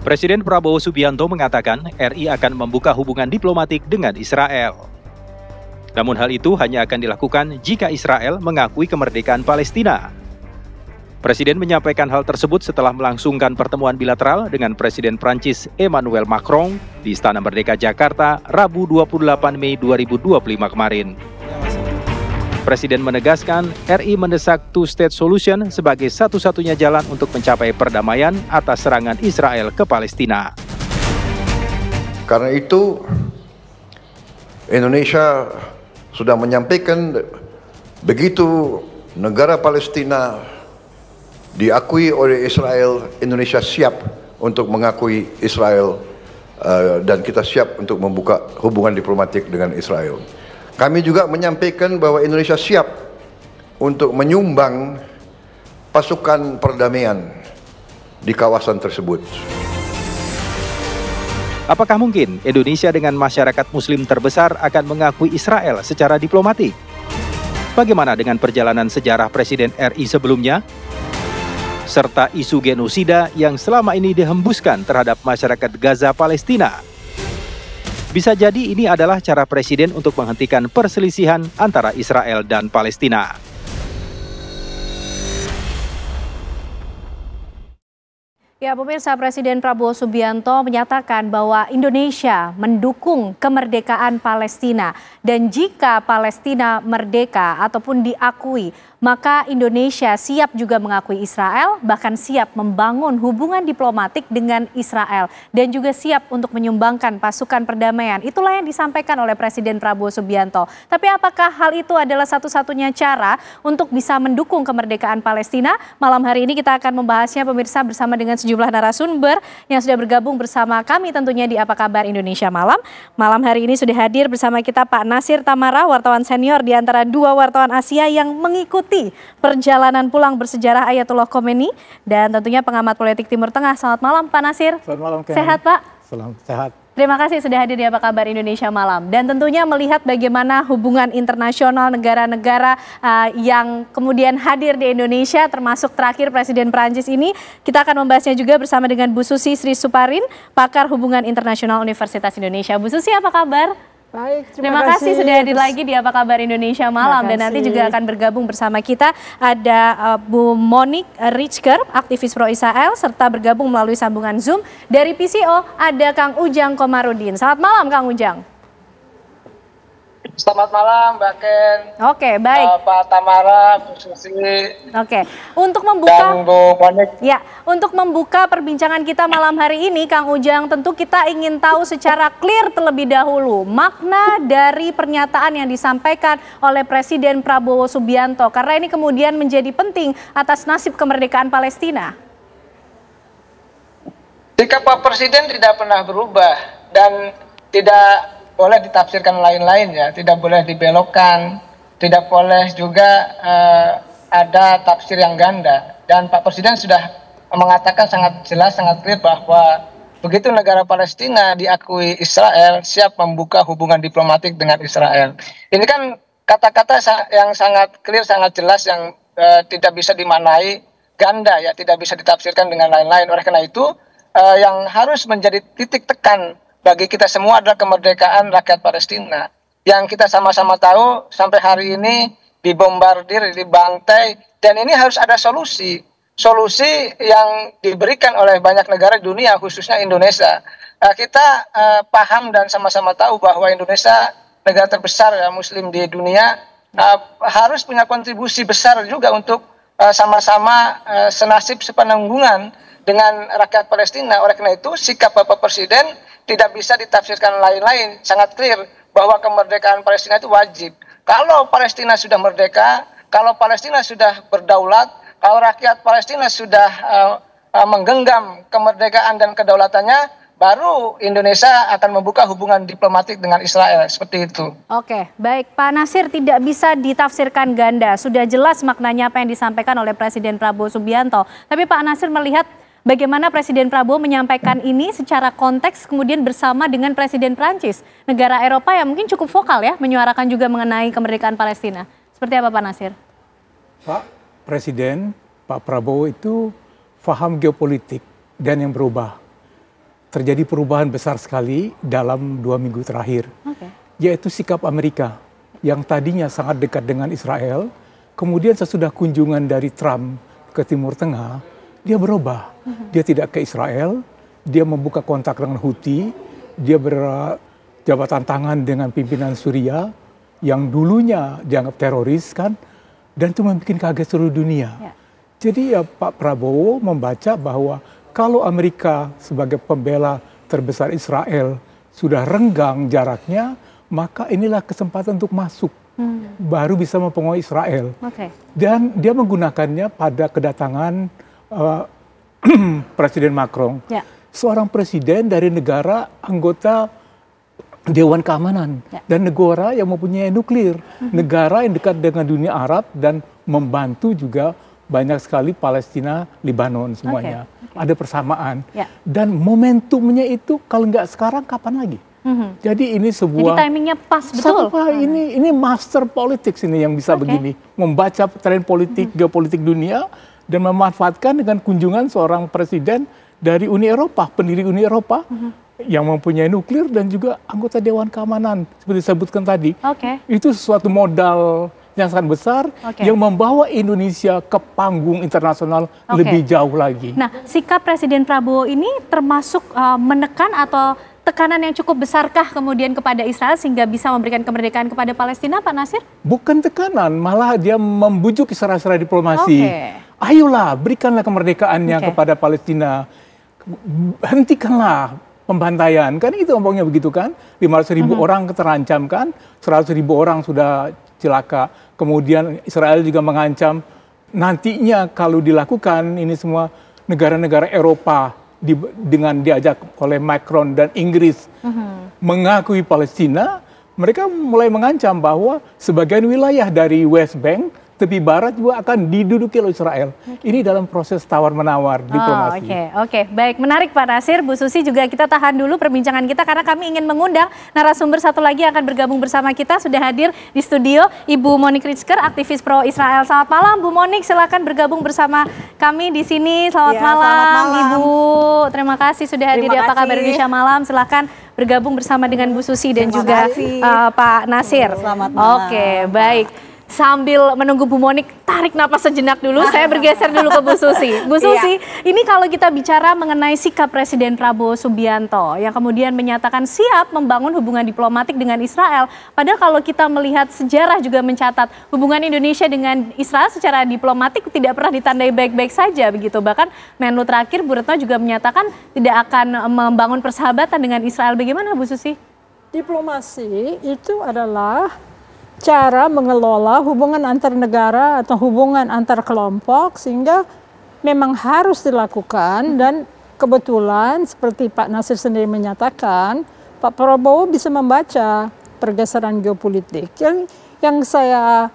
Presiden Prabowo Subianto mengatakan RI akan membuka hubungan diplomatik dengan Israel. Namun hal itu hanya akan dilakukan jika Israel mengakui kemerdekaan Palestina. Presiden menyampaikan hal tersebut setelah melangsungkan pertemuan bilateral dengan Presiden Prancis Emmanuel Macron di Istana Merdeka Jakarta, Rabu 28 Mei 2025 kemarin. Presiden menegaskan RI mendesak two-state solution sebagai satu-satunya jalan untuk mencapai perdamaian atas serangan Israel ke Palestina. Karena itu, Indonesia sudah menyampaikan begitu negara Palestina diakui oleh Israel, Indonesia siap untuk mengakui Israel dan kita siap untuk membuka hubungan diplomatik dengan Israel. Kami juga menyampaikan bahwa Indonesia siap untuk menyumbang pasukan perdamaian di kawasan tersebut. Apakah mungkin Indonesia dengan masyarakat Muslim terbesar akan mengakui Israel secara diplomatik? Bagaimana dengan perjalanan sejarah Presiden RI sebelumnya? Serta isu genosida yang selama ini dihembuskan terhadap masyarakat Gaza Palestina. Bisa jadi ini adalah cara Presiden untuk menghentikan perselisihan antara Israel dan Palestina. Ya, pemirsa, Presiden Prabowo Subianto menyatakan bahwa Indonesia mendukung kemerdekaan Palestina. Dan jika Palestina merdeka ataupun diakui, maka Indonesia siap juga mengakui Israel, bahkan siap membangun hubungan diplomatik dengan Israel. Dan juga siap untuk menyumbangkan pasukan perdamaian. Itulah yang disampaikan oleh Presiden Prabowo Subianto. Tapi apakah hal itu adalah satu-satunya cara untuk bisa mendukung kemerdekaan Palestina? Malam hari ini kita akan membahasnya, pemirsa, bersama dengan sejumlah narasumber yang sudah bergabung bersama kami tentunya di Apa Kabar Indonesia Malam. Malam hari ini sudah hadir bersama kita Pak Nasir Tamara, wartawan senior di antara dua wartawan Asia yang mengikuti perjalanan pulang bersejarah Ayatullah Khomeini, dan tentunya pengamat politik Timur Tengah. Selamat malam Pak Nasir. Selamat malam. Sehat Pak? Selamat sehat. Terima kasih sudah hadir di Apa Kabar Indonesia Malam. Dan tentunya melihat bagaimana hubungan internasional negara-negara yang kemudian hadir di Indonesia, termasuk terakhir Presiden Prancis ini, kita akan membahasnya juga bersama dengan Bu Susi Sri Suparin, pakar hubungan internasional Universitas Indonesia. Bu Susi, apa kabar? Baik, terima kasih sudah hadir lagi di Apa Kabar Indonesia Malam. Dan nanti juga akan bergabung bersama kita ada Bu Monique Ritschker, aktivis pro-Israel, serta bergabung melalui sambungan Zoom dari PCO ada Kang Ujang Komarudin. Selamat malam Kang Ujang. Selamat malam Mbak Ken. Oke, baik. Pak Tamara, Bu Susi. Oke, untuk membuka dan Bu Monique. Ya, untuk membuka perbincangan kita malam hari ini, Kang Ujang, tentu kita ingin tahu secara clear terlebih dahulu makna dari pernyataan yang disampaikan oleh Presiden Prabowo Subianto, karena ini kemudian menjadi penting atas nasib kemerdekaan Palestina. Sikap Pak Presiden tidak pernah berubah dan tidak boleh ditafsirkan lain-lain, ya, tidak boleh dibelokkan, tidak boleh juga ada tafsir yang ganda. Dan Pak Presiden sudah mengatakan sangat jelas, sangat clear bahwa begitu negara Palestina diakui Israel, siap membuka hubungan diplomatik dengan Israel. Ini kan kata-kata yang sangat clear, sangat jelas, yang tidak bisa dimaknai ganda, ya, tidak bisa ditafsirkan dengan lain-lain. Oleh karena itu, yang harus menjadi titik tekan bagi kita semua adalah kemerdekaan rakyat Palestina. Yang kita sama-sama tahu sampai hari ini dibombardir, dibantai, dan ini harus ada solusi. Solusi yang diberikan oleh banyak negara di dunia, khususnya Indonesia. Kita paham dan sama-sama tahu bahwa Indonesia, negara terbesar ya, Muslim di dunia, harus punya kontribusi besar juga untuk sama-sama senasib sepenanggungan dengan rakyat Palestina. Oleh karena itu, sikap Bapak Presiden tidak bisa ditafsirkan lain-lain, sangat clear bahwa kemerdekaan Palestina itu wajib. Kalau Palestina sudah merdeka, kalau Palestina sudah berdaulat, kalau rakyat Palestina sudah menggenggam kemerdekaan dan kedaulatannya, baru Indonesia akan membuka hubungan diplomatik dengan Israel, seperti itu. Oke, baik Pak Nasir, tidak bisa ditafsirkan ganda. Sudah jelas maknanya apa yang disampaikan oleh Presiden Prabowo Subianto. Tapi Pak Nasir melihat bagaimana Presiden Prabowo menyampaikan ini secara konteks kemudian bersama dengan Presiden Prancis, negara Eropa yang mungkin cukup vokal ya, menyuarakan juga mengenai kemerdekaan Palestina. Seperti apa Pak Nasir? Pak Presiden, Pak Prabowo itu paham geopolitik dan yang berubah. terjadi perubahan besar sekali dalam 2 minggu terakhir, yaitu sikap Amerika yang tadinya sangat dekat dengan Israel, kemudian sesudah kunjungan dari Trump ke Timur Tengah, dia berubah. Dia tidak ke Israel, dia membuka kontak dengan Houthi, dia berjabatan tangan dengan pimpinan Suriah yang dulunya dianggap teroris kan, dan itu membuat kaget seluruh dunia. Jadi ya Pak Prabowo membaca bahwa kalau Amerika sebagai pembela terbesar Israel sudah renggang jaraknya, maka inilah kesempatan untuk masuk. Baru bisa mempengaruhi Israel. Dan dia menggunakannya pada kedatangan Presiden Macron. Seorang presiden dari negara anggota Dewan Keamanan. Dan negara yang mempunyai nuklir. Negara yang dekat dengan dunia Arab dan membantu juga banyak sekali Palestina, Lebanon semuanya. Ada persamaan. Dan momentumnya itu kalau nggak sekarang kapan lagi? Jadi ini sebuah. Jadi timingnya pas betul. Ini master politics ini yang bisa begini, membaca tren politik, geopolitik dunia dan memanfaatkan dengan kunjungan seorang presiden dari Uni Eropa, pendiri Uni Eropa yang mempunyai nuklir dan juga anggota Dewan Keamanan seperti disebutkan tadi. Itu sesuatu modal yang sangat besar yang membawa Indonesia ke panggung internasional lebih jauh lagi. Nah, sikap Presiden Prabowo ini termasuk menekan atau tekanan yang cukup besarkah kemudian kepada Israel sehingga bisa memberikan kemerdekaan kepada Palestina, Pak Natsir? Bukan tekanan, malah dia membujuk secara diplomasi. Ayolah, berikanlah kemerdekaannya kepada Palestina. Hentikanlah pembantaian. Kan itu ngomongnya begitu kan? 500.000 orang terancam kan? 100.000 orang sudah celaka. Kemudian Israel juga mengancam nantinya kalau dilakukan ini semua negara-negara Eropa dengan diajak oleh Macron dan Inggris mengakui Palestina, mereka mulai mengancam bahwa sebagian wilayah dari West Bank, tepi barat juga akan diduduki oleh Israel. Ini dalam proses tawar-menawar diplomasi. Oke, baik. Menarik Pak Natsir. Bu Susi juga kita tahan dulu perbincangan kita karena kami ingin mengundang narasumber satu lagi yang akan bergabung bersama kita. Sudah hadir di studio Ibu Monique Rizker, aktivis pro Israel. Selamat malam Bu Monique, silakan bergabung bersama kami di sini. Selamat malam Ibu. Terima kasih sudah hadir di Apa Kabar Indonesia Malam. Silakan bergabung bersama dengan Bu Susi dan juga Pak Natsir. Selamat malam. Oke, baik. Sambil menunggu Bu Monique tarik napas sejenak dulu, saya bergeser dulu ke Bu Susi. Bu Susi, ini kalau kita bicara mengenai sikap Presiden Prabowo Subianto yang kemudian menyatakan siap membangun hubungan diplomatik dengan Israel. Padahal kalau kita melihat sejarah juga mencatat hubungan Indonesia dengan Israel secara diplomatik tidak pernah ditandai baik-baik saja begitu. Bahkan Menlu terakhir Bu Retno juga menyatakan tidak akan membangun persahabatan dengan Israel. Bagaimana Bu Susi? Diplomasi itu adalah cara mengelola hubungan antar negara atau hubungan antar kelompok sehingga memang harus dilakukan dan kebetulan seperti Pak Natsir sendiri menyatakan Pak Prabowo bisa membaca pergeseran geopolitik. Yang saya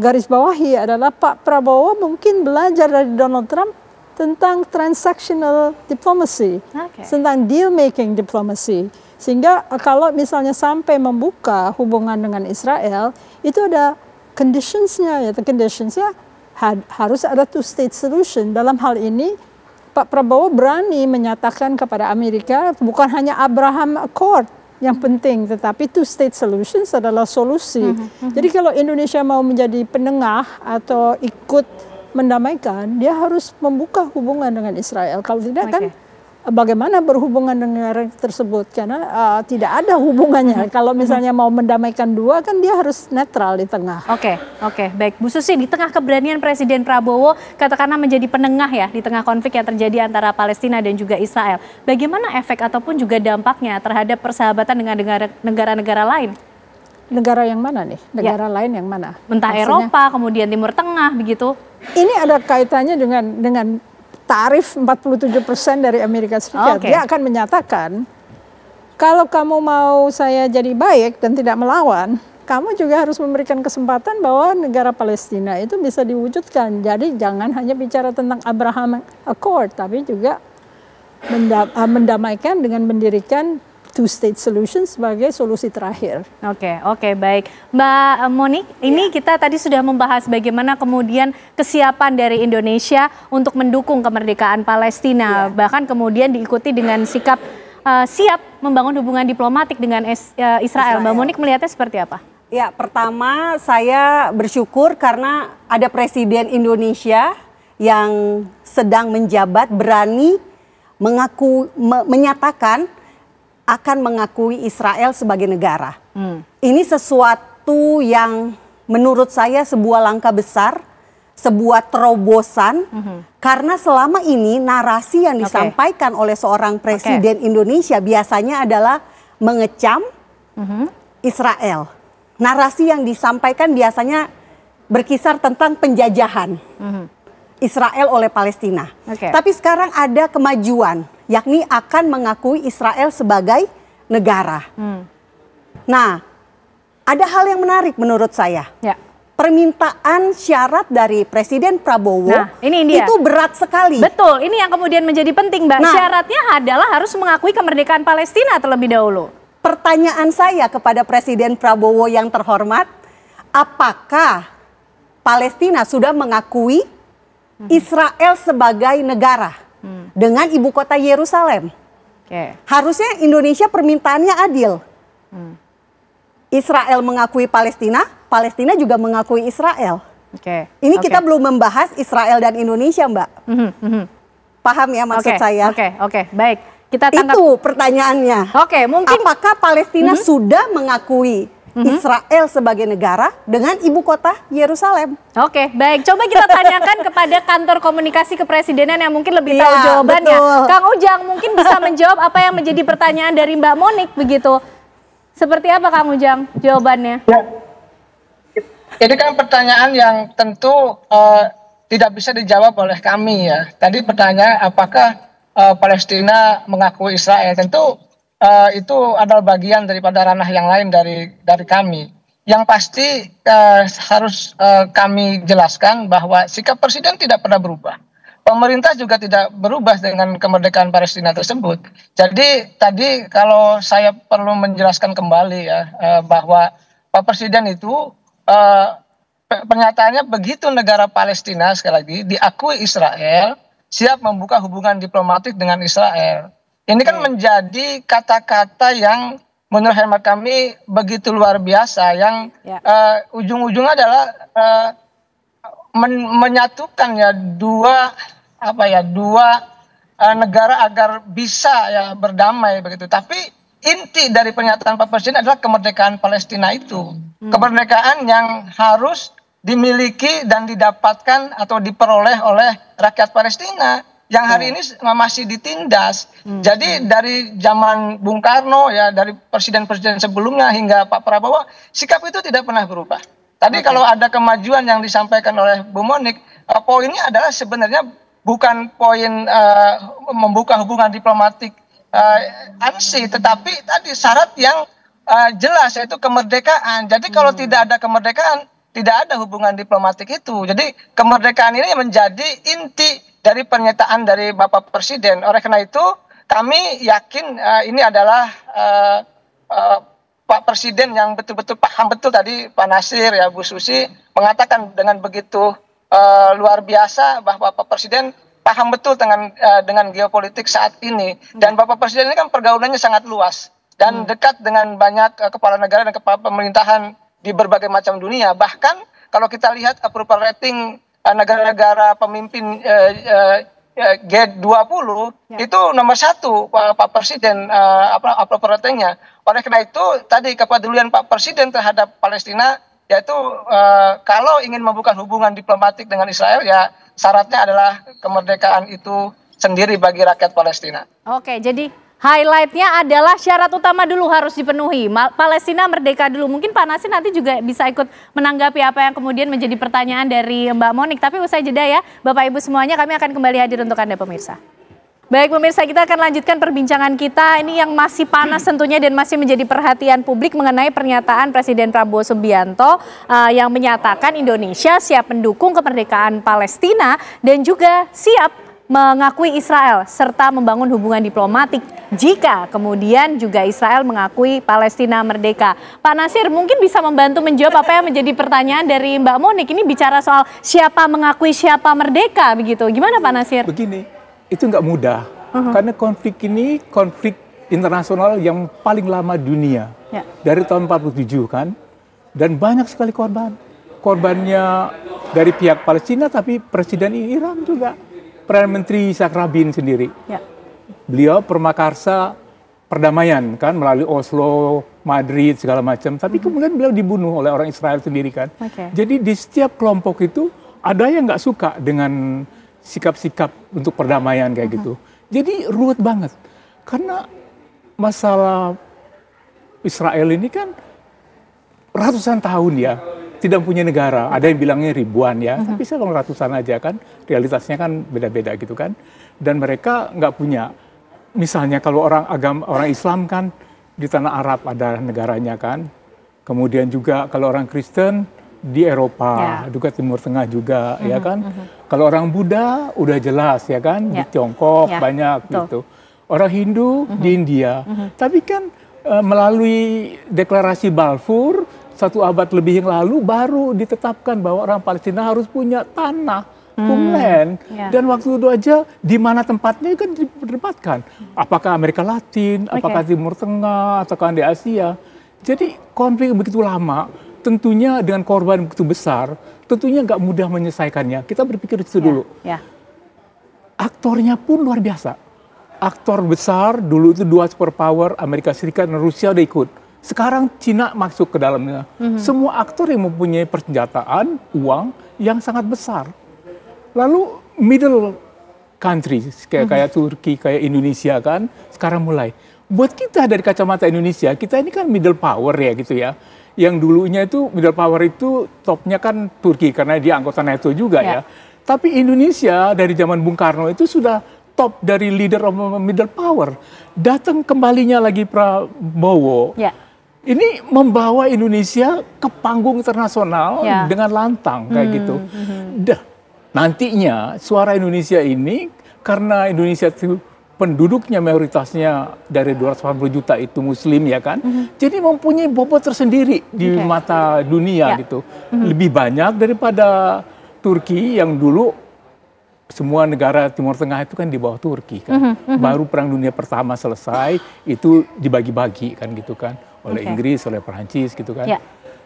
garis bawahi adalah Pak Prabowo mungkin belajar dari Donald Trump tentang transactional diplomacy, tentang deal making diplomacy. Sehingga kalau misalnya sampai membuka hubungan dengan Israel, itu ada conditionsnya, yaitu conditionsnya harus ada two-state solution. Dalam hal ini, Pak Prabowo berani menyatakan kepada Amerika, bukan hanya Abraham Accord yang penting, tetapi two-state solutions adalah solusi. Jadi kalau Indonesia mau menjadi penengah atau ikut mendamaikan, dia harus membuka hubungan dengan Israel. Kalau tidak kan bagaimana berhubungan dengan negara tersebut, karena tidak ada hubungannya. Kalau misalnya mau mendamaikan dua kan dia harus netral di tengah. Oke, baik Bu Susi, di tengah keberanian Presiden Prabowo katakanlah menjadi penengah ya di tengah konflik yang terjadi antara Palestina dan juga Israel, bagaimana efek ataupun juga dampaknya terhadap persahabatan dengan negara-negara lain? Negara yang mana nih? Negara lain yang mana? Entah maksudnya, Eropa, kemudian Timur Tengah begitu. Ini ada kaitannya dengan tarif 47% dari Amerika Serikat. Dia akan menyatakan, kalau kamu mau saya jadi baik dan tidak melawan, kamu juga harus memberikan kesempatan bahwa negara Palestina itu bisa diwujudkan. Jadi jangan hanya bicara tentang Abraham Accord, tapi juga mendamaikan dengan mendirikan two-state solution sebagai solusi terakhir. Oke, baik. Mbak Monique, ini kita tadi sudah membahas bagaimana kemudian kesiapan dari Indonesia untuk mendukung kemerdekaan Palestina. Bahkan kemudian diikuti dengan sikap siap membangun hubungan diplomatik dengan Israel. Mbak Monik melihatnya seperti apa? Ya, pertama saya bersyukur karena ada Presiden Indonesia yang sedang menjabat berani menyatakan akan mengakui Israel sebagai negara. Ini sesuatu yang menurut saya sebuah langkah besar, sebuah terobosan, karena selama ini narasi yang disampaikan oleh seorang Presiden Indonesia biasanya adalah mengecam Israel. Narasi yang disampaikan biasanya berkisar tentang penjajahan Israel oleh Palestina. Tapi sekarang ada kemajuan, yakni akan mengakui Israel sebagai negara. Nah, ada hal yang menarik menurut saya. Permintaan syarat dari Presiden Prabowo itu berat sekali. Betul, ini yang kemudian menjadi penting, Mbak. Syaratnya adalah harus mengakui kemerdekaan Palestina terlebih dahulu. Pertanyaan saya kepada Presiden Prabowo yang terhormat, apakah Palestina sudah mengakui Israel sebagai negara dengan ibu kota Yerusalem? Harusnya Indonesia permintaannya adil. Israel mengakui Palestina, Palestina juga mengakui Israel. Ini kita belum membahas Israel dan Indonesia, Mbak. Paham ya maksud saya? Baik. Kita tangkap. Itu pertanyaannya. Mungkin apakah Palestina sudah mengakui Israel sebagai negara dengan ibu kota Yerusalem? Baik. Coba kita tanyakan kepada kantor komunikasi kepresidenan yang mungkin lebih tahu jawabannya. Betul. Kang Ujang mungkin bisa menjawab apa yang menjadi pertanyaan dari Mbak Monik begitu. Seperti apa Kang Ujang jawabannya? Ini kan pertanyaan yang tentu tidak bisa dijawab oleh kami ya. Tadi pertanyaan apakah Palestina mengakui Israel, tentu itu adalah bagian daripada ranah yang lain dari kami. Yang pasti harus kami jelaskan bahwa sikap Presiden tidak pernah berubah. Pemerintah juga tidak berubah dengan kemerdekaan Palestina tersebut. Jadi tadi kalau saya perlu menjelaskan kembali ya bahwa Pak Presiden itu pernyataannya begitu negara Palestina sekali lagi diakui Israel, siap membuka hubungan diplomatik dengan Israel. Ini kan menjadi kata-kata yang menurut hemat kami begitu luar biasa, yang ujung-ujungnya adalah menyatukan ya dua negara agar bisa ya berdamai begitu. Tapi inti dari pernyataan Pak Presiden adalah kemerdekaan Palestina itu, kemerdekaan yang harus dimiliki dan didapatkan atau diperoleh oleh rakyat Palestina yang hari ini masih ditindas. Jadi dari zaman Bung Karno ya, dari presiden-presiden sebelumnya hingga Pak Prabowo, sikap itu tidak pernah berubah. Tadi kalau ada kemajuan yang disampaikan oleh Bu Monik, poinnya adalah sebenarnya bukan poin membuka hubungan diplomatik ansih, tetapi tadi syarat yang jelas yaitu kemerdekaan. Jadi kalau tidak ada kemerdekaan, tidak ada hubungan diplomatik itu. Jadi kemerdekaan ini menjadi inti dari pernyataan dari Bapak Presiden. Oleh karena itu kami yakin ini adalah Pak Presiden yang betul-betul paham betul. Tadi Pak Nasir ya, Bu Susi mengatakan dengan begitu luar biasa bahwa Pak Presiden paham betul dengan geopolitik saat ini. Dan Bapak Presiden ini kan pergaulannya sangat luas dan dekat dengan banyak kepala negara dan kepala pemerintahan di berbagai macam dunia. Bahkan kalau kita lihat approval rating negara-negara pemimpin G20 itu nomor 1 Pak Presiden approval ratingnya. Oleh karena itu tadi kepedulian Pak Presiden terhadap Palestina yaitu kalau ingin membuka hubungan diplomatik dengan Israel ya syaratnya adalah kemerdekaan itu sendiri bagi rakyat Palestina. Jadi highlightnya adalah syarat utama dulu harus dipenuhi. Palestina merdeka dulu. Mungkin Pak Nasir nanti juga bisa ikut menanggapi apa yang kemudian menjadi pertanyaan dari Mbak Monik. Tapi usai jeda ya, Bapak Ibu semuanya, kami akan kembali hadir untuk Anda pemirsa. Baik pemirsa, kita akan lanjutkan perbincangan kita. Ini yang masih panas tentunya dan masih menjadi perhatian publik mengenai pernyataan Presiden Prabowo Subianto yang menyatakan Indonesia siap mendukung kemerdekaan Palestina dan juga siap mengakui Israel serta membangun hubungan diplomatik jika kemudian juga Israel mengakui Palestina merdeka. Pak Nasir mungkin bisa membantu menjawab apa yang menjadi pertanyaan dari Mbak Monik. Ini bicara soal siapa mengakui siapa merdeka begitu. Gimana Pak Nasir? Begini, itu nggak mudah karena konflik ini konflik internasional yang paling lama dunia. Dari tahun 47 kan. Dan banyak sekali korban. Korbannya dari pihak Palestina, tapi Presiden Iran juga. Perdana Menteri Yitzhak Rabin sendiri. Beliau permakarsa perdamaian kan, melalui Oslo, Madrid, segala macam. Tapi kemudian beliau dibunuh oleh orang Israel sendiri kan. Jadi di setiap kelompok itu ada yang nggak suka dengan sikap-sikap untuk perdamaian kayak gitu. Jadi ruwet banget. Karena masalah Israel ini kan ratusan tahun ya, tidak punya negara. Ada yang bilangnya ribuan ya, tapi saya bilang ratusan aja kan. Realitasnya kan beda-beda gitu kan. Dan mereka nggak punya. Misalnya kalau orang Islam kan di tanah Arab ada negaranya kan. Kemudian juga kalau orang Kristen di Eropa, juga Timur Tengah juga ya kan. Kalau orang Buddha udah jelas ya kan, di Tiongkok banyak gitu. Orang Hindu di India. Tapi kan melalui deklarasi Balfour 1 abad lebih yang lalu baru ditetapkan bahwa orang Palestina harus punya tanah, homeland. Dan waktu itu aja di mana tempatnya kan diperdebatkan. Apakah Amerika Latin, apakah Timur Tengah, ataukah di Asia. Jadi konflik begitu lama, tentunya dengan korban begitu besar, tentunya nggak mudah menyelesaikannya. Kita berpikir itu dulu. Aktornya pun luar biasa. Aktor besar, dulu itu 2 superpower, Amerika Serikat dan Rusia udah ikut. Sekarang Cina masuk ke dalamnya. Semua aktor yang mempunyai persenjataan, uang yang sangat besar. Lalu middle countries, kayak Turki, kayak Indonesia kan, sekarang mulai. Buat kita dari kacamata Indonesia, kita ini kan middle power ya gitu ya. Yang dulunya itu middle power itu topnya kan Turki, karena dia anggota NATO juga ya. Tapi Indonesia dari zaman Bung Karno itu sudah top dari leader of middle power. Datang kembalinya lagi Prabowo. Ini membawa Indonesia ke panggung internasional dengan lantang kayak gitu. Nantinya suara Indonesia ini, karena Indonesia itu penduduknya mayoritasnya dari 280 juta itu Muslim ya kan. Jadi mempunyai bobot tersendiri di mata dunia gitu. Lebih banyak daripada Turki yang dulu semua negara Timur Tengah itu kan di bawah Turki kan. Baru Perang Dunia Pertama selesai, itu dibagi-bagi kan gitu kan. Oleh Inggris, oleh Perancis gitu kan.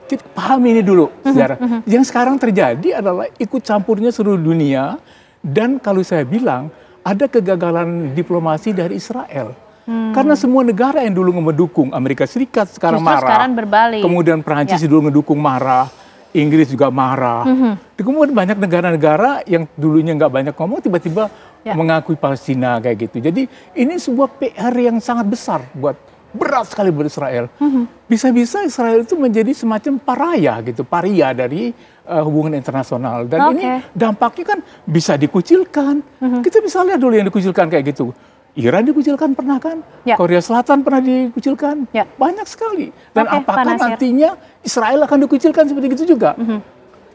Jadi paham ini dulu sejarah. Yang sekarang terjadi adalah ikut campurnya seluruh dunia. Dan kalau saya bilang, ada kegagalan diplomasi dari Israel. Karena semua negara yang dulu mendukung, Amerika Serikat sekarang marah. Sekarang berbalik. Kemudian Perancis dulu mendukung marah. Inggris juga marah. Kemudian banyak negara-negara yang dulunya nggak banyak ngomong tiba-tiba mengakui Palestina kayak gitu. Jadi ini sebuah PR yang sangat besar berat sekali buat Israel. Bisa-bisa Israel itu menjadi semacam paria dari hubungan internasional. Dan ini dampaknya kan bisa dikucilkan. Kita bisa lihat dulu yang dikucilkan kayak gitu. Iran dikucilkan pernah kan? Korea Selatan pernah dikucilkan? Banyak sekali. Dan apakah nantinya Israel akan dikucilkan seperti itu juga?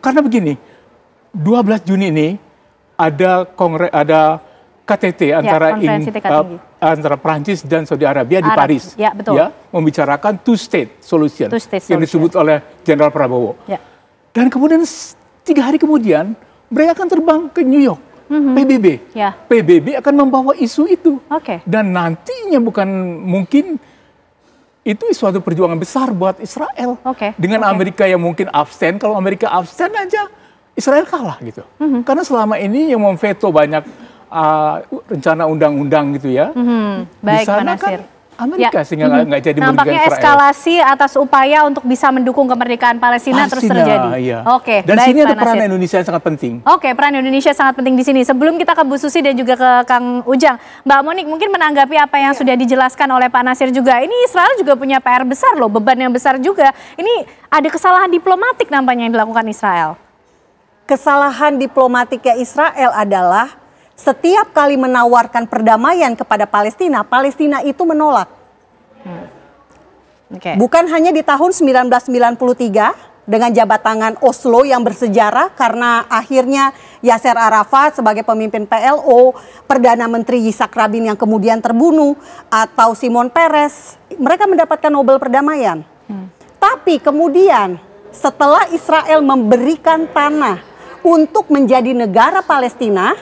Karena begini, 12 Juni ini ada KTT antara Prancis dan Saudi Arabia di Paris. Membicarakan two-state solution yang disebut oleh Jenderal Prabowo. Dan kemudian 3 hari kemudian mereka akan terbang ke New York. PBB. PBB akan membawa isu itu. Dan nantinya bukan mungkin itu suatu perjuangan besar buat Israel. Dengan Amerika yang mungkin abstain, kalau Amerika abstain aja Israel kalah gitu. Karena selama ini yang memveto banyak rencana undang-undang gitu ya. Baik, di sana kan Amerika sehingga nggak jadi merugikan Israel. Nampaknya eskalasi atas upaya untuk bisa mendukung kemerdekaan Palestina terus terjadi. Dan sini ada peran Indonesia yang sangat penting. Peran Indonesia sangat penting di sini. Sebelum kita ke Bu Susi dan juga ke Kang Ujang, Mbak Monik mungkin menanggapi apa yang sudah dijelaskan oleh Pak Nasir juga. Ini Israel juga punya PR besar loh, beban yang besar juga. Ini ada kesalahan diplomatik nampaknya yang dilakukan Israel. Kesalahan diplomatiknya Israel adalah setiap kali menawarkan perdamaian kepada Palestina, Palestina itu menolak. Bukan hanya di tahun 1993 dengan jabat tangan Oslo yang bersejarah karena akhirnya Yasser Arafat sebagai pemimpin PLO, Perdana Menteri Yitzhak Rabin yang kemudian terbunuh, atau Shimon Peres, mereka mendapatkan Nobel Perdamaian. Tapi kemudian setelah Israel memberikan tanah untuk menjadi negara Palestina,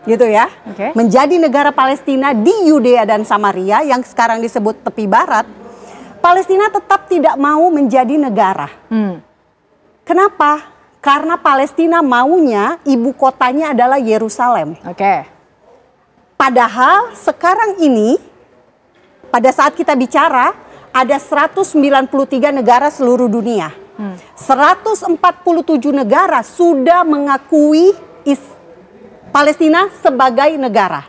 gitu ya, menjadi negara Palestina di Yudea dan Samaria yang sekarang disebut tepi barat, Palestina tetap tidak mau menjadi negara. Kenapa? Karena Palestina maunya ibu kotanya adalah Yerusalem. Padahal sekarang ini, pada saat kita bicara, ada 193 negara seluruh dunia. 147 negara sudah mengakui Palestina sebagai negara.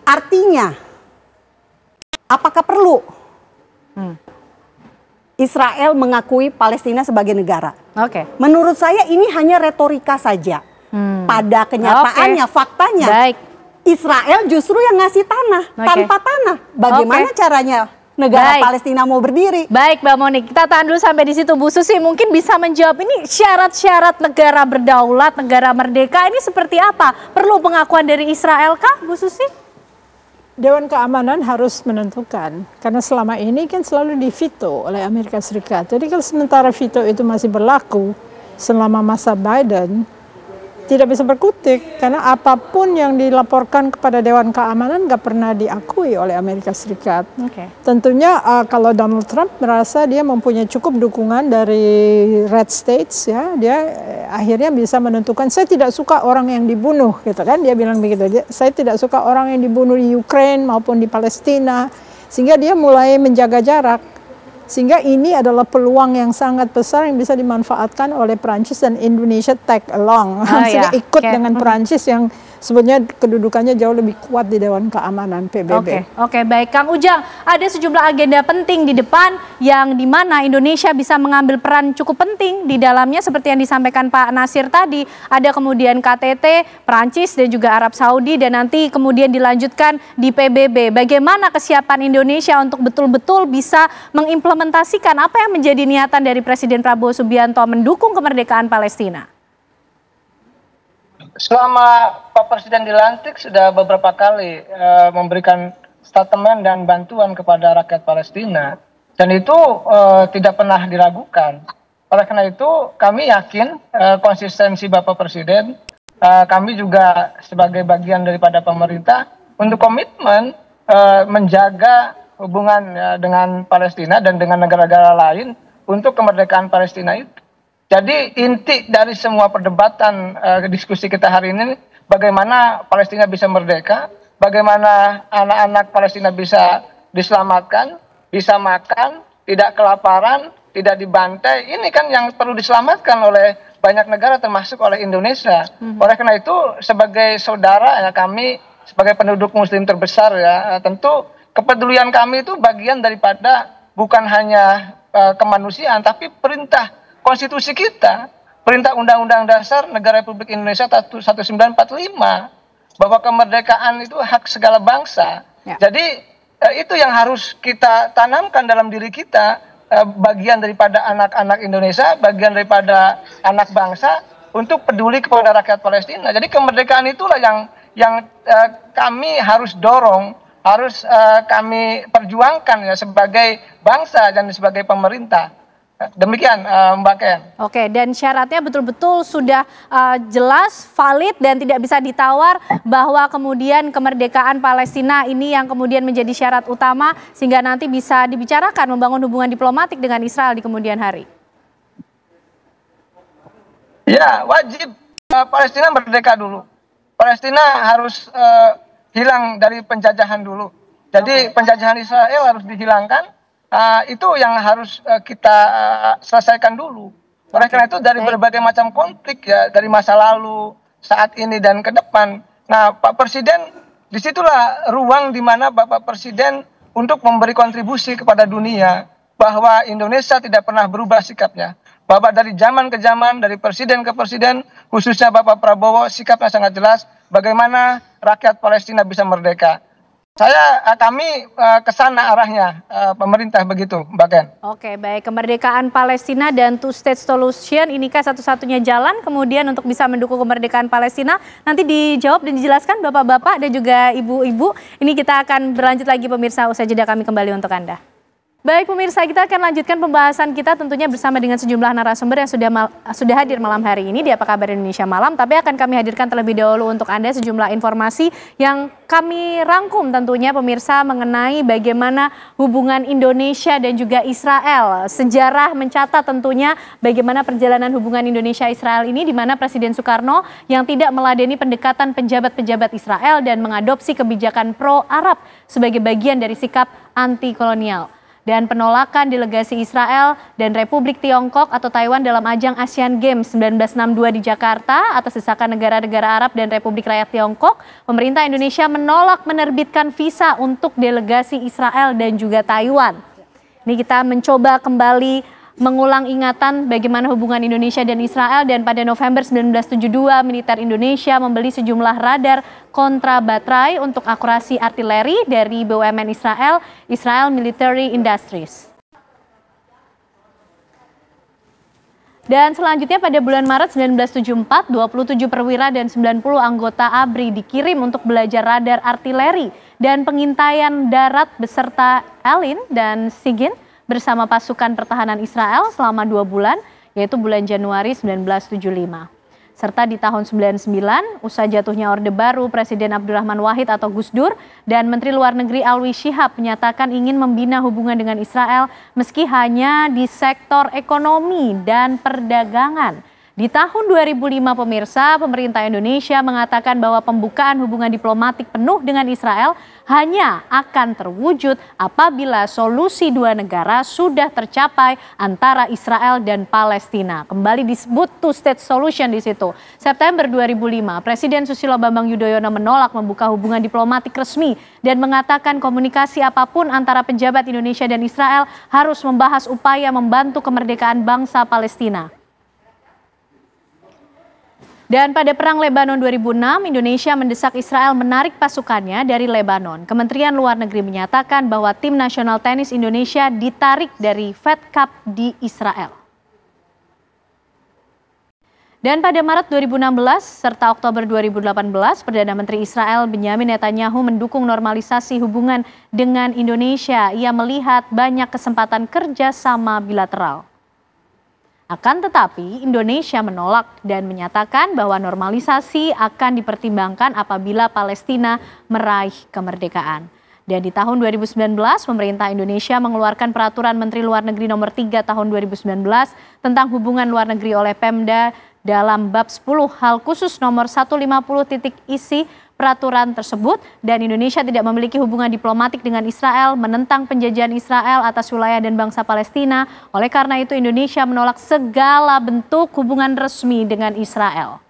Artinya, apakah perlu Israel mengakui Palestina sebagai negara? Menurut saya ini hanya retorika saja. Pada kenyataannya, faktanya, Israel justru yang ngasih tanah. Tanpa tanah, bagaimana caranya negara Palestina mau berdiri? Baik, Mbak Monik, kita tahan dulu sampai di situ. Bu Susi mungkin bisa menjawab ini syarat-syarat negara berdaulat, negara merdeka ini seperti apa? Perlu pengakuan dari Israel kah, Bu Susi? Dewan Keamanan harus menentukan, karena selama ini kan selalu diveto oleh Amerika Serikat. Jadi kalau sementara veto itu masih berlaku selama masa Biden, tidak bisa berkutik, karena apapun yang dilaporkan kepada Dewan Keamanan nggak pernah diakui oleh Amerika Serikat. Tentunya kalau Donald Trump merasa dia mempunyai cukup dukungan dari Red States, ya, dia akhirnya bisa menentukan, saya tidak suka orang yang dibunuh, gitu kan? Dia bilang begitu, saya tidak suka orang yang dibunuh di Ukraine maupun di Palestina, sehingga dia mulai menjaga jarak. Sehingga ini adalah peluang yang sangat besar yang bisa dimanfaatkan oleh Perancis dan Indonesia tag along. Sehingga ikut dengan Perancis yang sebetulnya kedudukannya jauh lebih kuat di Dewan Keamanan PBB. Oke, baik. Kang Ujang, ada sejumlah agenda penting di depan yang dimana Indonesia bisa mengambil peran cukup penting di dalamnya seperti yang disampaikan Pak Nasir tadi. Ada kemudian KTT, Perancis dan juga Arab Saudi dan nanti kemudian dilanjutkan di PBB. Bagaimana kesiapan Indonesia untuk betul-betul bisa mengimplementasikan apa yang menjadi niatan dari Presiden Prabowo Subianto mendukung kemerdekaan Palestina? Selama Pak Presiden dilantik sudah beberapa kali memberikan statement dan bantuan kepada rakyat Palestina, dan itu tidak pernah diragukan. Oleh karena itu kami yakin konsistensi Bapak Presiden, kami juga sebagai bagian daripada pemerintah untuk komitmen menjaga hubungan dengan Palestina dan dengan negara-negara lain untuk kemerdekaan Palestina itu. Jadi inti dari semua perdebatan diskusi kita hari ini, bagaimana Palestina bisa merdeka, bagaimana anak-anak Palestina bisa diselamatkan, bisa makan, tidak kelaparan, tidak dibantai. Ini kan yang perlu diselamatkan oleh banyak negara termasuk oleh Indonesia. Oleh karena itu sebagai saudara ya, kami sebagai penduduk muslim terbesar ya, tentu kepedulian kami itu bagian daripada bukan hanya kemanusiaan tapi perintah konstitusi kita, perintah Undang-Undang Dasar Negara Republik Indonesia 1945, bahwa kemerdekaan itu hak segala bangsa. Jadi itu yang harus kita tanamkan dalam diri kita, bagian daripada anak-anak Indonesia, bagian daripada anak bangsa untuk peduli kepada rakyat Palestina. Jadi kemerdekaan itulah yang kami harus dorong, harus kami perjuangkan ya sebagai bangsa dan sebagai pemerintah. Demikian Mbak Ken. Oke, dan syaratnya betul-betul sudah jelas, valid dan tidak bisa ditawar bahwa kemudian kemerdekaan Palestina ini yang kemudian menjadi syarat utama sehingga nanti bisa dibicarakan membangun hubungan diplomatik dengan Israel di kemudian hari. Ya, wajib Palestina merdeka dulu. Palestina harus hilang dari penjajahan dulu. Jadi penjajahan Israel harus dihilangkan. Itu yang harus kita selesaikan dulu. Oleh karena itu dari berbagai macam konflik ya, dari masa lalu, saat ini dan ke depan. Nah, Pak Presiden, disitulah ruang di mana Bapak Presiden untuk memberi kontribusi kepada dunia bahwa Indonesia tidak pernah berubah sikapnya. Bahwa dari zaman ke zaman, dari presiden ke presiden, khususnya Bapak Prabowo, sikapnya sangat jelas bagaimana rakyat Palestina bisa merdeka. Kami ke sana arahnya, pemerintah begitu, Mbak Ken. Oke, baik. Kemerdekaan Palestina dan two-state solution, inikah satu-satunya jalan kemudian untuk bisa mendukung kemerdekaan Palestina? Nanti dijawab dan dijelaskan Bapak-Bapak dan juga Ibu-Ibu. Ini kita akan berlanjut lagi pemirsa, usai jeda kami kembali untuk Anda. Baik pemirsa, kita akan lanjutkan pembahasan kita tentunya bersama dengan sejumlah narasumber yang sudah hadir malam hari ini di Apa Kabar Indonesia Malam. Tapi akan kami hadirkan terlebih dahulu untuk Anda sejumlah informasi yang kami rangkum tentunya pemirsa mengenai bagaimana hubungan Indonesia dan juga Israel. Sejarah mencatat tentunya bagaimana perjalanan hubungan Indonesia-Israel ini, di mana Presiden Soekarno yang tidak meladeni pendekatan pejabat-pejabat Israel dan mengadopsi kebijakan pro-Arab sebagai bagian dari sikap anti-kolonial. Dan penolakan delegasi Israel dan Republik Tiongkok atau Taiwan dalam ajang Asian Games 1962 di Jakarta atas desakan negara-negara Arab dan Republik Rakyat Tiongkok, pemerintah Indonesia menolak menerbitkan visa untuk delegasi Israel dan juga Taiwan. Ini kita mencoba kembali mengulang ingatan bagaimana hubungan Indonesia dan Israel, dan pada November 1972 militer Indonesia membeli sejumlah radar kontra baterai untuk akurasi artileri dari BUMN Israel, Israel Military Industries. Dan selanjutnya pada bulan Maret 1974, 27 perwira dan 90 anggota ABRI dikirim untuk belajar radar artileri dan pengintaian darat beserta Elin dan Sigin bersama pasukan pertahanan Israel selama 2 bulan, yaitu bulan Januari 1975. Serta di tahun 99, usai jatuhnya Orde Baru, Presiden Abdurrahman Wahid atau Gus Dur dan Menteri Luar Negeri Alwi Shihab menyatakan ingin membina hubungan dengan Israel meski hanya di sektor ekonomi dan perdagangan. Di tahun 2005 pemirsa, pemerintah Indonesia mengatakan bahwa pembukaan hubungan diplomatik penuh dengan Israel hanya akan terwujud apabila solusi 2 negara sudah tercapai antara Israel dan Palestina. Kembali disebut two-state solution di situ. September 2005, Presiden Susilo Bambang Yudhoyono menolak membuka hubungan diplomatik resmi dan mengatakan komunikasi apapun antara pejabat Indonesia dan Israel harus membahas upaya membantu kemerdekaan bangsa Palestina. Dan pada Perang Lebanon 2006, Indonesia mendesak Israel menarik pasukannya dari Lebanon. Kementerian Luar Negeri menyatakan bahwa tim nasional tenis Indonesia ditarik dari Fed Cup di Israel. Dan pada Maret 2016 serta Oktober 2018, Perdana Menteri Israel Benyamin Netanyahu mendukung normalisasi hubungan dengan Indonesia. Ia melihat banyak kesempatan kerjasama bilateral. Akan tetapi Indonesia menolak dan menyatakan bahwa normalisasi akan dipertimbangkan apabila Palestina meraih kemerdekaan. Dan di tahun 2019 pemerintah Indonesia mengeluarkan peraturan Menteri Luar Negeri nomor 3 tahun 2019 tentang hubungan luar negeri oleh Pemda dalam bab 10 hal khusus nomor 150.isi peraturan tersebut, dan Indonesia tidak memiliki hubungan diplomatik dengan Israel, menentang penjajahan Israel atas wilayah dan bangsa Palestina. Oleh karena itu Indonesia menolak segala bentuk hubungan resmi dengan Israel.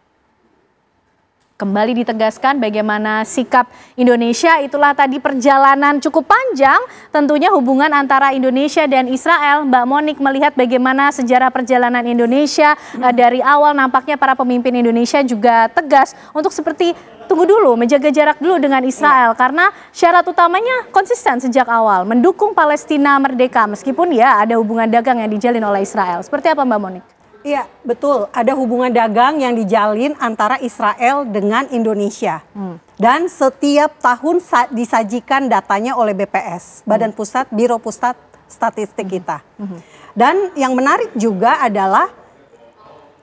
Kembali ditegaskan bagaimana sikap Indonesia, itulah tadi perjalanan cukup panjang tentunya hubungan antara Indonesia dan Israel. Mbak Monik melihat bagaimana sejarah perjalanan Indonesia dari awal, nampaknya para pemimpin Indonesia juga tegas untuk seperti tunggu dulu, menjaga jarak dulu dengan Israel karena syarat utamanya konsisten sejak awal, mendukung Palestina merdeka meskipun ya ada hubungan dagang yang dijalin oleh Israel. Seperti apa Mbak Monik? Iya, betul. Ada hubungan dagang yang dijalin antara Israel dengan Indonesia. Dan setiap tahun disajikan datanya oleh BPS, Badan Pusat, Biro Pusat Statistik kita. Dan yang menarik juga adalah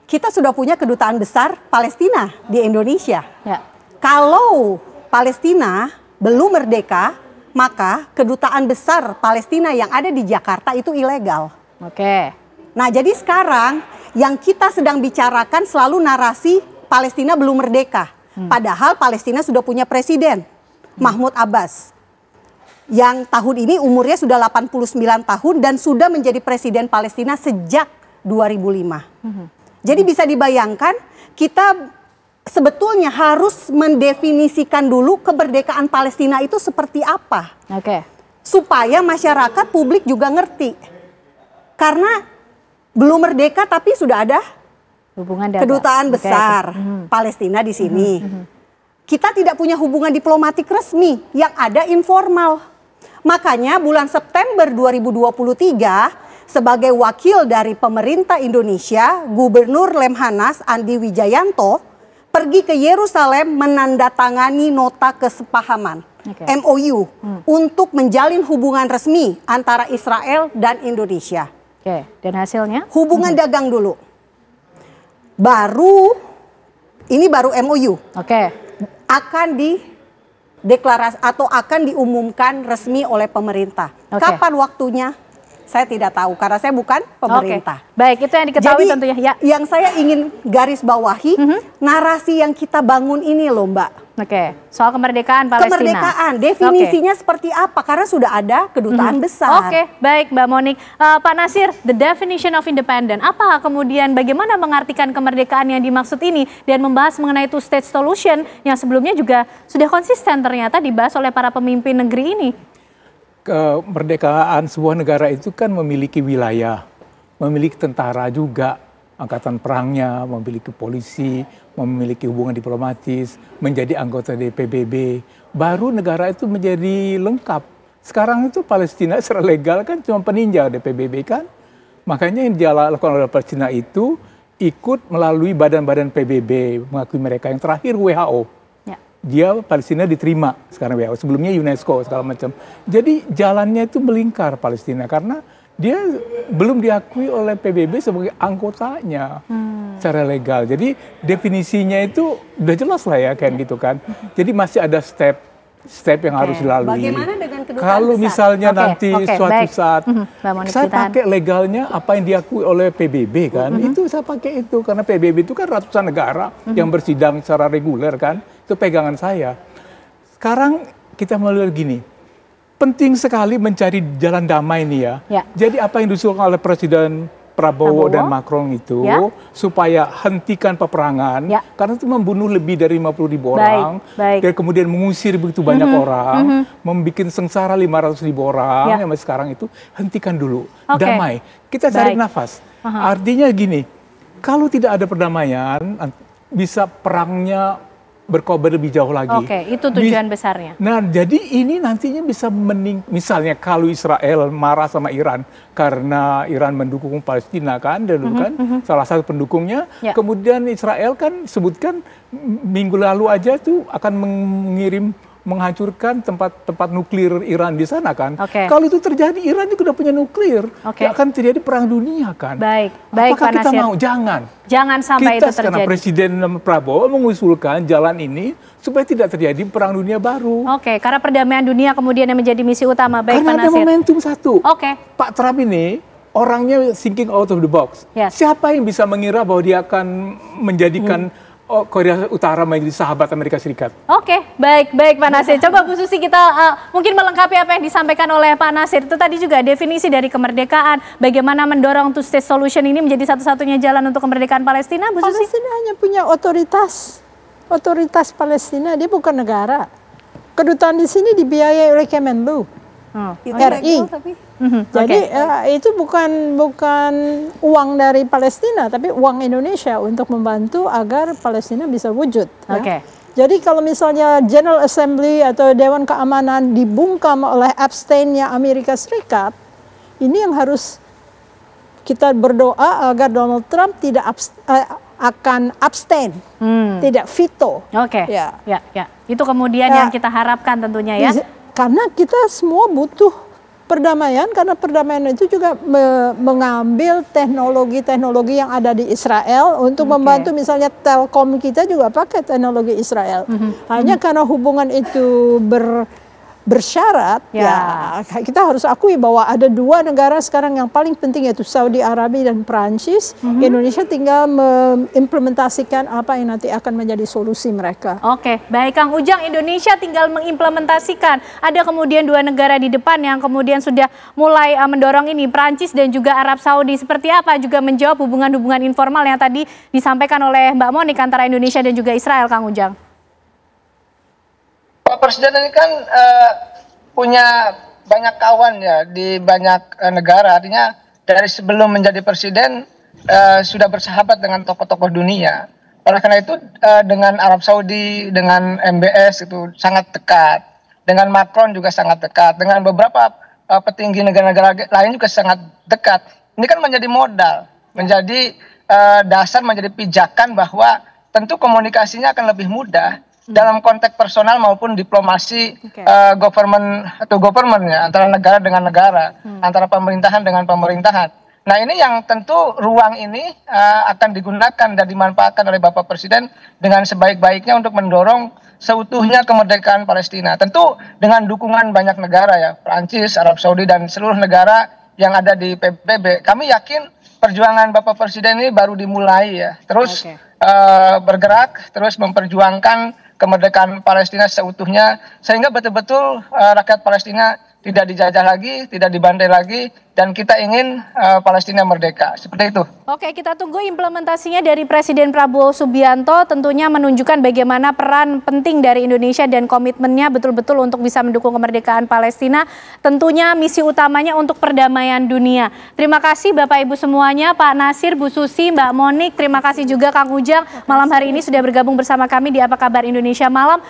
kita sudah punya kedutaan besar Palestina di Indonesia. Ya. Kalau Palestina belum merdeka, maka kedutaan besar Palestina yang ada di Jakarta itu ilegal. Oke. Nah, jadi sekarang yang kita sedang bicarakan selalu narasi Palestina belum merdeka. Padahal Palestina sudah punya presiden, Mahmud Abbas. Yang tahun ini umurnya sudah 89 tahun dan sudah menjadi presiden Palestina sejak 2005. Jadi bisa dibayangkan kita sebetulnya harus mendefinisikan dulu kemerdekaan Palestina itu seperti apa. Oke. Supaya masyarakat publik juga ngerti. Karena belum merdeka tapi sudah ada hubungan dagang. Kedutaan besar Palestina di sini. Kita tidak punya hubungan diplomatik resmi, yang ada informal. Makanya bulan September 2023 sebagai wakil dari pemerintah Indonesia, Gubernur Lemhanas Andi Wijayanto pergi ke Yerusalem menandatangani nota kesepahaman MOU untuk menjalin hubungan resmi antara Israel dan Indonesia. Oke, dan hasilnya? Hubungan dagang dulu. Ini baru MOU. Oke. Akan dideklarasi atau akan diumumkan resmi oleh pemerintah. Oke. Kapan waktunya? Saya tidak tahu karena saya bukan pemerintah. Oke. Baik, itu yang diketahui. Jadi, tentunya. Ya. Yang saya ingin garis bawahi, narasi yang kita bangun ini loh Mbak. Oke, soal kemerdekaan Palestina. Kemerdekaan, definisinya seperti apa? Karena sudah ada kedutaan besar. Oke, baik Mbak Monik. Pak Nasir, the definition of independent. Apa kemudian bagaimana mengartikan kemerdekaan yang dimaksud ini dan membahas mengenai two state solution yang sebelumnya juga sudah konsisten ternyata dibahas oleh para pemimpin negeri ini? Kemerdekaan sebuah negara itu kan memiliki wilayah, memiliki tentara juga, angkatan perangnya, memiliki polisi, memiliki hubungan diplomatis, menjadi anggota dari PBB, baru negara itu menjadi lengkap. Sekarang itu Palestina secara legal kan cuma peninjau dari PBB kan, makanya yang dilakukan oleh Palestina itu ikut melalui badan-badan PBB, mengakui mereka. Yang terakhir WHO. Dia Palestina diterima sekarang WHO, sebelumnya UNESCO segala macam. Jadi jalannya itu melingkar Palestina karena dia belum diakui oleh PBB sebagai anggotanya secara legal. Jadi definisinya itu udah jelas lah ya kayak gitu kan. Jadi masih ada step yang harus dilalui. Bagaimana dengan kedutaan kalau besar? misalnya nanti suatu saat saya ditahan. pakai legalnya apa yang diakui oleh PBB kan, itu saya pakai itu karena PBB itu kan ratusan negara yang bersidang secara reguler kan, itu pegangan saya. Sekarang kita melihat gini, penting sekali mencari jalan damai ini ya. Jadi apa yang diusulkan oleh Presiden Prabowo dan Macron itu supaya hentikan peperangan karena itu membunuh lebih dari 50.000 orang dan kemudian mengusir begitu banyak orang, membuat sengsara 500.000 orang yang masih sekarang itu, hentikan dulu, damai, kita tarik nafas. Artinya gini, kalau tidak ada perdamaian bisa perangnya berkobar lebih jauh lagi. Oke, itu tujuan besarnya. Nah, jadi ini nantinya bisa misalnya kalau Israel marah sama Iran karena Iran mendukung Palestina kan, dulu kan salah satu pendukungnya. Kemudian Israel kan sebutkan minggu lalu aja tuh akan menghancurkan tempat nuklir Iran di sana kan. Kalau itu terjadi, Iran juga udah punya nuklir. Akan terjadi perang dunia kan. Baik, apakah Pak kita Nasir. mau? Jangan sampai kita, itu terjadi. Karena Presiden Prabowo mengusulkan jalan ini supaya tidak terjadi perang dunia baru. Karena perdamaian dunia kemudian yang menjadi misi utama. Baik, karena Pak Nasir. ada momentum satu. Pak Trump ini orangnya thinking out of the box. Siapa yang bisa mengira bahwa dia akan menjadikan Korea Utara menjadi sahabat Amerika Serikat? Baik Pak Nasir. Coba Bu Susi kita mungkin melengkapi apa yang disampaikan oleh Pak Nasir. Itu tadi juga definisi dari kemerdekaan, bagaimana mendorong two state solution ini menjadi satu-satunya jalan untuk kemerdekaan Palestina, Bu Susi? Palestina hanya punya otoritas Palestina, dia bukan negara. Kedutaan di sini dibiayai oleh Kemenlu, RI. Jadi itu bukan uang dari Palestina, tapi uang Indonesia untuk membantu agar Palestina bisa wujud. Jadi kalau misalnya General Assembly atau Dewan Keamanan dibungkam oleh abstainnya Amerika Serikat, ini yang harus kita berdoa agar Donald Trump tidak akan abstain, tidak veto. Itu kemudian yang kita harapkan tentunya ya. Karena kita semua butuh perdamaian, karena perdamaian itu juga mengambil teknologi-teknologi yang ada di Israel untuk membantu, misalnya Telkom kita juga pakai teknologi Israel. Hanya karena hubungan itu bersyarat, ya kita harus akui bahwa ada dua negara sekarang yang paling penting, yaitu Saudi Arabia dan Prancis. Indonesia tinggal mengimplementasikan apa yang nanti akan menjadi solusi mereka. Baik Kang Ujang, Indonesia tinggal mengimplementasikan. Ada kemudian dua negara di depan yang kemudian sudah mulai mendorong ini, Prancis dan juga Arab Saudi. Seperti apa juga menjawab hubungan-hubungan informal yang tadi disampaikan oleh Mbak Monik antara Indonesia dan juga Israel, Kang Ujang? Pak Presiden ini kan punya banyak kawan ya di banyak negara. Artinya dari sebelum menjadi presiden sudah bersahabat dengan tokoh-tokoh dunia. Oleh karena itu dengan Arab Saudi, dengan MBS itu sangat dekat. Dengan Macron juga sangat dekat. Dengan beberapa petinggi negara-negara lain juga sangat dekat. Ini kan menjadi modal, menjadi dasar, menjadi pijakan bahwa tentu komunikasinya akan lebih mudah dalam konteks personal maupun diplomasi government to government ya, antara negara dengan negara, antara pemerintahan dengan pemerintahan. Nah ini yang tentu ruang ini akan digunakan dan dimanfaatkan oleh Bapak Presiden dengan sebaik-baiknya untuk mendorong seutuhnya kemerdekaan Palestina. Tentu dengan dukungan banyak negara ya, Prancis, Arab Saudi dan seluruh negara yang ada di PBB. Kami yakin perjuangan Bapak Presiden ini baru dimulai ya, terus bergerak, terus memperjuangkan kemerdekaan Palestina seutuhnya sehingga betul-betul rakyat Palestina tidak dijajah lagi, tidak dibantai lagi, dan kita ingin Palestina merdeka. Seperti itu. Oke, kita tunggu implementasinya dari Presiden Prabowo Subianto, tentunya menunjukkan bagaimana peran penting dari Indonesia dan komitmennya betul-betul untuk bisa mendukung kemerdekaan Palestina. Tentunya misi utamanya untuk perdamaian dunia. Terima kasih Bapak Ibu semuanya, Pak Nasir, Bu Susi, Mbak Monik, terima kasih juga Kang Ujang malam hari ini sudah bergabung bersama kami di Apa Kabar Indonesia Malam.